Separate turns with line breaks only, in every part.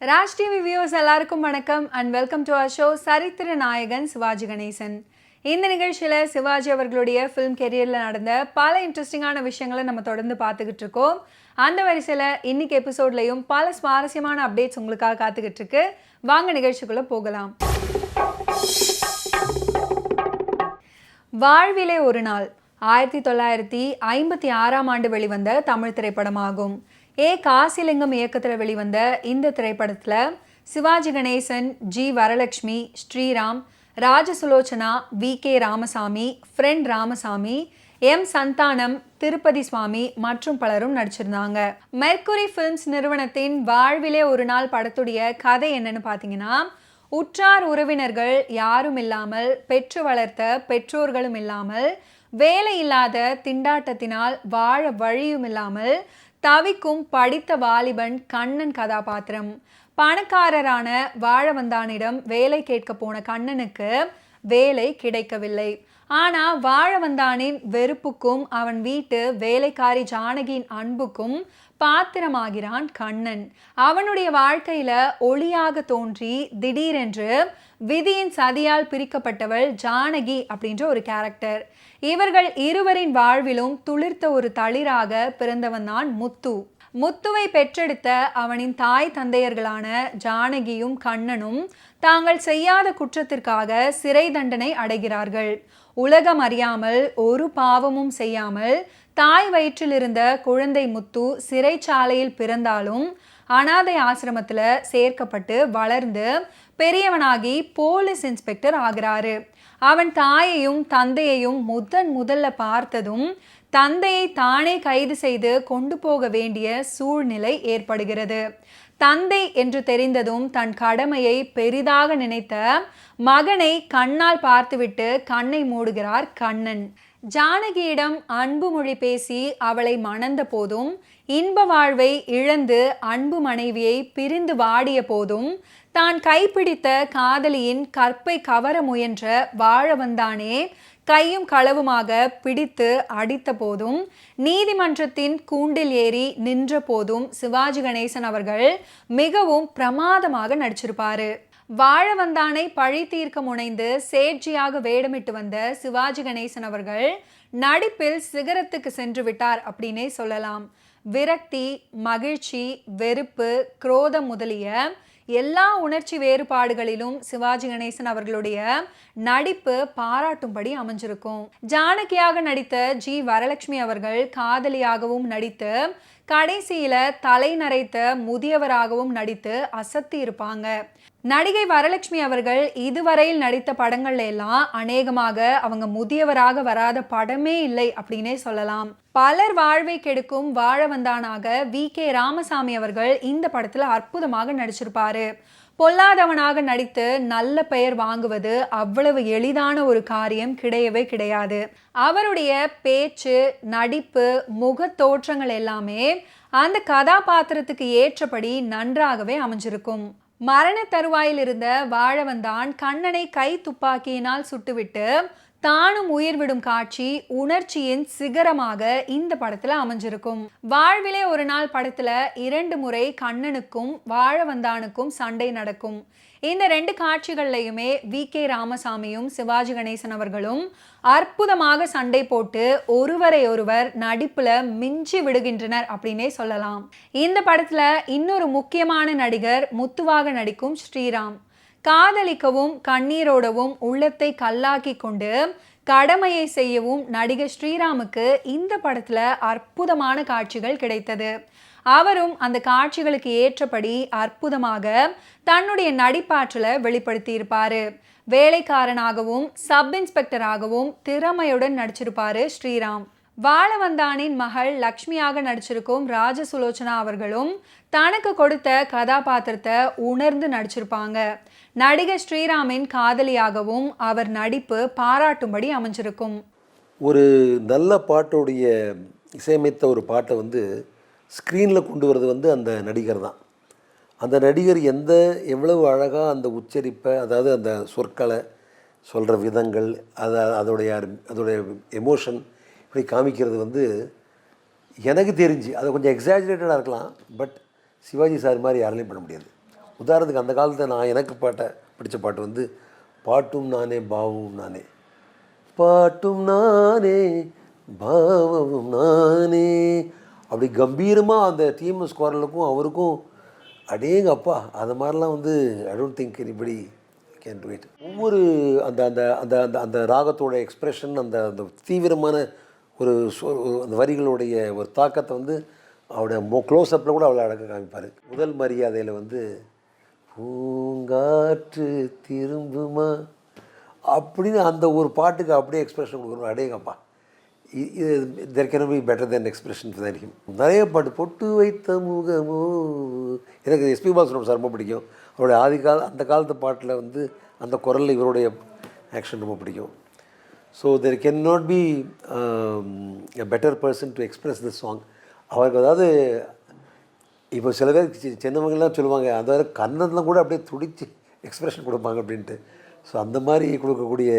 Raj TV viewers எல்லாருக்கும் வணக்கம் and welcome to our show சரித்திர நாயகன் சிவாஜி கணேசன். இந்த நிகழ்ச்சியில் சிவாஜி அவர்களுடைய ஃபிலிம் கெரியரில் நடந்த பல இன்ட்ரெஸ்டிங்கான விஷயங்களை நம்ம தொடர்ந்து பார்த்துக்கிட்டு இருக்கோம். அந்த வரிசையில் இன்னைக்கு எபிசோட்லையும் பல சுவாரஸ்யமான அப்டேட்ஸ் உங்களுக்காக காத்துக்கிட்டு இருக்கு. வாங்க நிகழ்ச்சிக்குள்ளே போகலாம். வாழ்விலே ஒரு நாள் 1956 வெளிவந்த தமிழ் திரைப்படமாகும். காசிலிங்கம் இயக்கத்தில் வெளிவந்த இந்த திரைப்படத்தில் Sivaji Ganesan, G Varalakshmi, Sriram, Rajasulochana, V K. Ramasamy, friend Ramasamy, M Santhanam, Tirupathi Swamy மற்றும் பலரும் நடிச்சிருந்தாங்க. மெர்க்குரி ஃபிலிம்ஸ் நிறுவனத்தின் வாழ்விலே ஒரு நாள் படத்துடைய கதை என்னன்னு பார்த்தீங்கன்னா, உற்றார் உறவினர்கள் யாரும் இல்லாமல், பெற்று வளர்த்த பெற்றோர்களும் இல்லாமல், வேலை இல்லாத திண்டாட்டத்தினால் வாழ வழியும் இல்லாமல் தவிக்கும் படித்த வாலிபன் கண்ணன் கதாபாத்திரம். பணக்காரரான வாழவந்தானிடம் வேலை கேட்க போன கண்ணனுக்கு வேலை கிடைக்கவில்லை. ஆனால் வாழவந்தானின் வெறுப்புக்கும் அவன் வீட்டு வேலைக்காரி ஜானகியின் அன்புக்கும் பாத்திரமாகிறான் கண்ணன். அவனுடைய வாழ்க்கையில ஒளியாக தோன்றி திடீரென்று விதியின் சதியால் பிரிக்கப்பட்டவள் ஜானகி அப்படின்ற ஒரு கேரக்டர். இவர்கள் இருவரின் வாழ்விலும் துளிர்த்த ஒரு தளிராக பிறந்தவன் தான் முத்து. முத்துவை பெற்றெடுத்த அவனின் தாய் தந்தையர்களான ஜானகியும் கண்ணனும் தாங்கள் செய்யாத குற்றத்திற்காக சிறை தண்டனை அடைகிறார்கள். உலகம் அறியாமல் ஒரு பாவமும் செய்யாமல் தாய் வயிற்றில் இருந்த குழந்தை முத்து சிறைச்சாலையில் பிறந்தாலும் அனாதை ஆசிரமத்தில் சேர்க்கப்பட்டு வளர்ந்து பெரியவனாகி போலீஸ் இன்ஸ்பெக்டர் ஆகிறாரு. அவன் தாயையும் தந்தையையும் முதல்ல பார்த்ததும் தந்தையை தானே கைது செய்து கொண்டு போக வேண்டிய சூழ்நிலை ஏற்படுகிறது. தந்தை என்று தெரிந்ததும் தன் கடமையை பெரிதாக நினைத்த மகனை கண்ணால் பார்த்துவிட்டு கண்ணை மூடுகிறார் கண்ணன். ஜானகியிடம் அன்பு மொழி பேசி அவளை மணந்த போதும், இன்ப வாழ்வை இழந்து அன்பு மனைவியை பிரிந்து வாடிய போதும், தான் கைப்பிடித்த காதலியின் கற்பை கவர முயன்ற வாழவந்தானே கையும் களவுமாக பிடித்து அடித்த போதும், நீதிமன்றத்தின் கூண்டில் ஏறி நின்ற போதும் சிவாஜி கணேசன் அவர்கள் மிகவும் பிரமாதமாக நடிச்சிருப்பாரு. வாழவந்தானை பழி தீர்க்க முனைந்து சேட்ஜியாக வேடமிட்டு வந்த சிவாஜி கணேசன் அவர்கள் நடிப்பில் சிகரத்துக்கு சென்று விட்டார் அப்படின்னே சொல்லலாம். விரக்தி, மகிழ்ச்சி, வெறுப்பு, குரோதம் முதலிய எல்லா உணர்ச்சி வேறுபாடுகளிலும் சிவாஜி கணேசன் அவர்களுடைய நடிப்பு பாராட்டும்படி அமைஞ்சிருக்கும். ஜானகியாக நடித்த ஜி வரலட்சுமி அவர்கள் காதலியாகவும் நடித்து கடைசியில தலை நரைத்த முதியவராகவும் நடித்து அசத்தி இருப்பாங்க. நடிகை வரலட்சுமி அவர்கள் இதுவரையில் நடித்த படங்கள்ல எல்லாம் அநேகமாக அவங்க முதியவராக வராத படமே இல்லை அப்படின்னே சொல்லலாம். பலர் வாழ்வை கெடுக்கும் வாழவந்தானாக வி.கே. ராமசாமி அவர்கள் இந்த படத்துல அற்புதமாக நடிச்சிருப்பாரு. பொல்லாதவனாக நடித்து நல்ல பெயர் வாங்குவது அவ்வளவு எளிதான ஒரு காரியம் கிடையவே கிடையாது. அவருடைய பேச்சு, நடிப்பு, முக தோற்றங்கள் எல்லாமே அந்த கதாபாத்திரத்துக்கு ஏற்றபடி நன்றாகவே அமைஞ்சிருக்கும். மரண தருவாயில் இருந்த வாழவந்தான் கண்ணனை கை துப்பாக்கியினால் சுட்டுவிட்டு தானும் உயிர் விடும் காட்சி உணர்ச்சியின் சிகரமாக இந்த படத்துல அமைஞ்சிருக்கும். வாழ்விலே ஒரு நாள் படத்துல 2 முறை கண்ணனுக்கும் வாழவந்தானுக்கும் சண்டை நடக்கும். இந்த 2 காட்சிகள்லையுமே வி.கே. ராமசாமியும் சிவாஜி கணேசன் அவர்களும் அற்புதமாக சண்டை போட்டு ஒருவரை ஒருவர் நடிப்புல மிஞ்சி விடுகின்றனர் அப்படின்னே சொல்லலாம். இந்த படத்துல இன்னொரு முக்கியமான நடிகர் முத்துவாக நடிக்கும் ஸ்ரீராம். காதலிக்கவும் கண்ணீரோடவும் உள்ளத்தை கல்லாக்கி கொண்டு கடமையை செய்யவும் நடிகர் ஸ்ரீராமுக்கு இந்த படத்துல அற்புதமான காட்சிகள் கிடைத்தது. அவரும் அந்த காட்சிகளுக்கு ஏற்றபடி அற்புதமாக தன்னுடைய நடிப்பாற்றலை வெளிப்படுத்தி இருப்பாரு. வேலைக்காரனாகவும் சப் இன்ஸ்பெக்டராகவும் திறமையுடன் நடிச்சிருப்பாரு ஸ்ரீராம். வாழவந்தானின் மகள் லக்ஷ்மியாக நடிச்சிருக்கும் ராஜசுலோச்சனா அவர்களும் தனக்கு கொடுத்த கதாபாத்திரத்தை உணர்ந்து நடிச்சிருப்பாங்க. நடிகர் ஸ்ரீராமின் காதலியாகவும் அவர் நடிப்பு பாராட்டும்படி அமைஞ்சிருக்கும்.
ஒரு நல்ல பாட்டோடைய இசையமைத்த ஒரு பாட்டை ஸ்க்ரீனில் கொண்டு வரது அந்த நடிகர் தான். அந்த நடிகர் எவ்வளவு அழகாக அந்த உச்சரிப்பை, அதாவது அந்த சொற்களை சொல்கிற விதங்கள், அதோடைய எமோஷன் இப்படி காமிக்கிறது எனக்கு தெரிஞ்சு அது கொஞ்சம் எக்ஸாஜரேட்டடாக இருக்கலாம். பட் சிவாஜி சார் மாதிரி யாராலையும் பண்ண முடியாது. உதாரணத்துக்கு அந்த காலத்தில் நான் எனக்கு பிடிச்ச பாட்டு வந்து பாட்டும் நானே பாவமும் நானே, பாட்டும் நானே பாவமும் நானே, அப்படி கம்பீரமாக அந்த டிஎம்எஸ் குரலுக்கும் அவருக்கும் அடேங்க அப்பா, அது மாதிரிலாம் வந்து I don't think anybody can to it. ஒவ்வொரு அந்த அந்த அந்த அந்த அந்த ராகத்தோட எக்ஸ்ப்ரெஷன், அந்த அந்த தீவிரமான ஒரு அந்த வரிகளுடைய ஒரு தாக்கத்தை வந்து அவருடைய க்ளோஸ்அப்பில் கூட அவ்வளோ அழகாக காமிப்பார். முதல் மரியாதையில் வந்து பூங்காற்று திரும்புமா அப்படின்னு அந்த ஒரு பாட்டுக்கு அப்படியே எக்ஸ்ப்ரெஷன் கொடுக்குறோம். அடேங்கப்பா, இது there can be better then expression for him. நிறைய பாட்டு, பொட்டு வைத்த முகமோ, எனக்கு எஸ்பி பாலசுப்ரமணியம் சார் ரொம்ப பிடிக்கும். அவருடைய அந்த காலத்து பாட்டில் வந்து அந்த குரலில் இவருடைய ஆக்ஷன் ரொம்ப பிடிக்கும். So there can not be a better person to express this song. அவருக்கு அதாவது இப்போ சில பேர் சின்னவங்கலாம் சொல்லுவாங்க, அந்த கன்னத்தில் கூட அப்படியே துடிச்சு எக்ஸ்பிரஷன் கொடுப்பாங்க அப்படின்ட்டு. ஸோ அந்த மாதிரி கொடுக்கக்கூடிய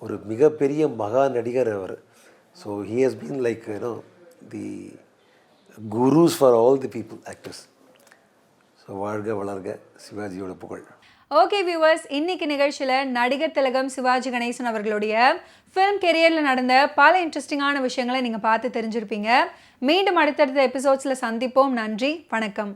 ஒரு மிகப்பெரிய மகா நடிகர் அவர். So he has been like the gurus for all the people, actors. So வாழ்க வளர்க சிவாஜியோட புகழ்.
ஓகே வியூவர்ஸ், இன்னைக்கு நிகழ்ச்சியில் நடிகர் திலகம் சிவாஜி கணேசன் அவர்களுடைய ஃபிலிம் கெரியரில் நடந்த பல இன்ட்ரெஸ்டிங்கான விஷயங்களை நீங்கள் பார்த்து தெரிஞ்சிருப்பீங்க. மீண்டும் அடுத்தடுத்த எபிசோட்ஸில் சந்திப்போம். நன்றி, வணக்கம்.